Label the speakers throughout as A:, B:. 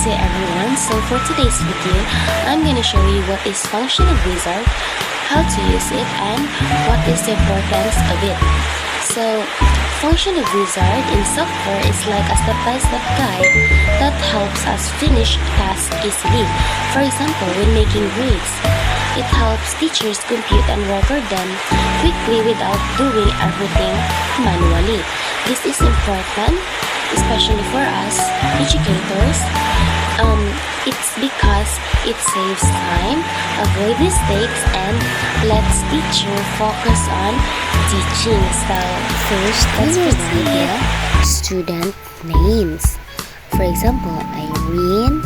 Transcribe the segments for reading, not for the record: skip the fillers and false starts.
A: Namaste everyone. So for today's video, I'm going to show you what is function of wizard, how to use it, and what is the importance of it. So function of wizard in software is like a step-by-step guide that helps us finish tasks easily. For example, when making grades, it helps teachers compute and record them quickly without doing everything manually. This is important, especially for us educators. It's because it saves time, avoid mistakes, and lets teacher focus on teaching. So first, let's proceed with student names. For example, Irene.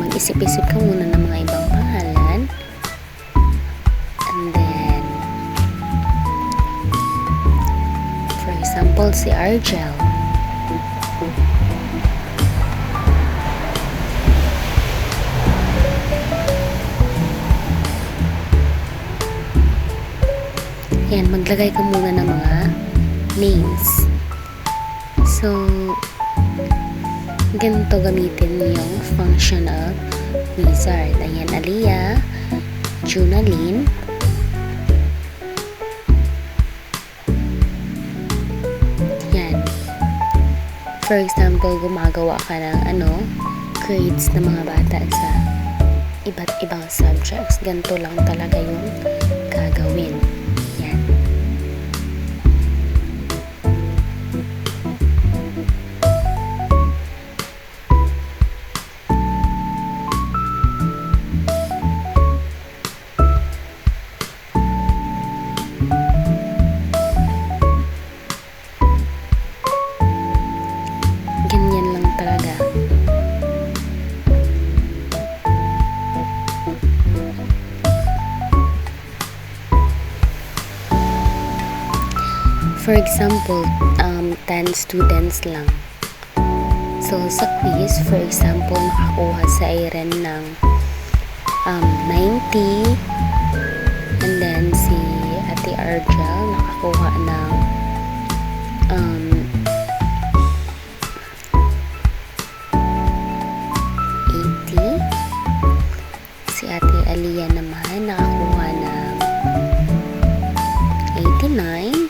A: Mag-isip-isip ka muna ng mga ibang pangalan. And then, for example, si Argel. Yan, maglagay ka muna ng mga names. So, ganito gamitin yung function of wizard. Ayan, Aliyah, Junalyn, yan. For example, gumagawa ka ng grades ng mga bata sa iba't ibang subjects. Ganito lang talaga yung gagawin. Yan. Ganyan lang talaga. For example, 10 students lang. So, sa quiz, for example, nakakuha sa Irene ng 90. And then, si Ate Argel nakakuha ng 80. Si Ate Aliyah naman nakakuha ng 89.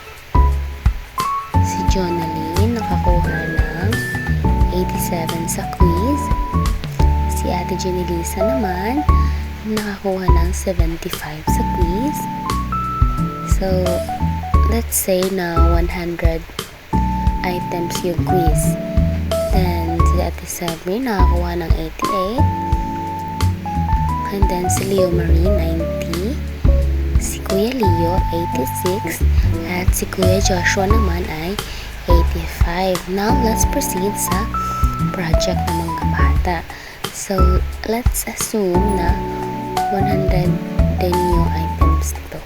A: Si Jonalyn nakakuha ng 87 sa quiz. Si Ate Jenilisa naman nakakuha ng 75 sa quiz. So, let's say na 100 items yung quiz. Then, si Ate Sabri nakakuha ng 88. And then, si Leo Marie, 90. Si Kuya Leo, 86. At si Kuya Joshua naman ay 85. Now, let's proceed sa project ng mga bata. So, let's assume na 100 din yung items nito.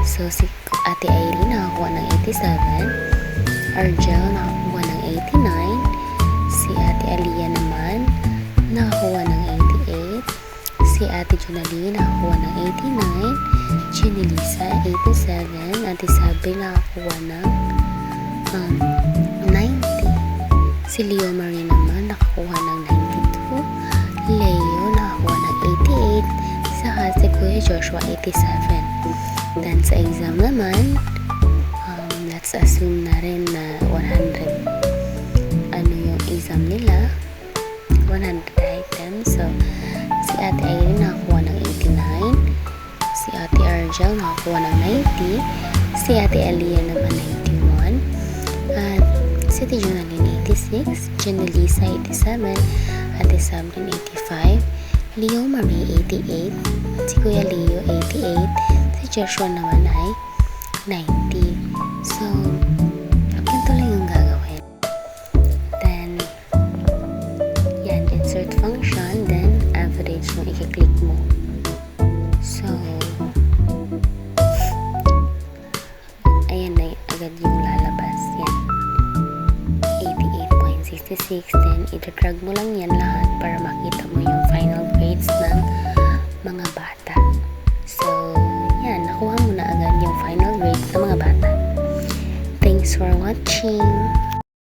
A: So, si Ate Aileen nakakuha ng 87. Argel nakakuha ng 89. Si Ate Aliyah naman nakakuha ng 88. Si Ate Junalyn nakakuha ng 89. Jenilisa, 87. Ate Sabri nakakuha ng 90. Si Leo Marie naman nakakuha ng 92. Leo nakakuha ng 88. Saka si Kuya Joshua, 87. Then sa exam naman, let's assume na rin na 100 yung exam nila, 100 items. So si Ate Irene nakakuha ng 89. Si Ate Argel nakakuha ng 90. Si Ate Aliyah naman 91. At si Ate Jonalyn 86. Jenilisa 87. Ate Sabrina 85. Leo Marie 88. Si Kuya Leo 88. Si Joshua naman ay 90. So, ganito lang yung gagawin. Then, yan, insert function. Then, average yung i-click mo. So, ayan na agad yung lalabas. Yan. 88.66. Then, i-drag mo lang yan lahat para makita mo yung final grades ng mga bata. So, yan. Nakuha mo na agad yung final grades ng mga bata. Thanks for watching.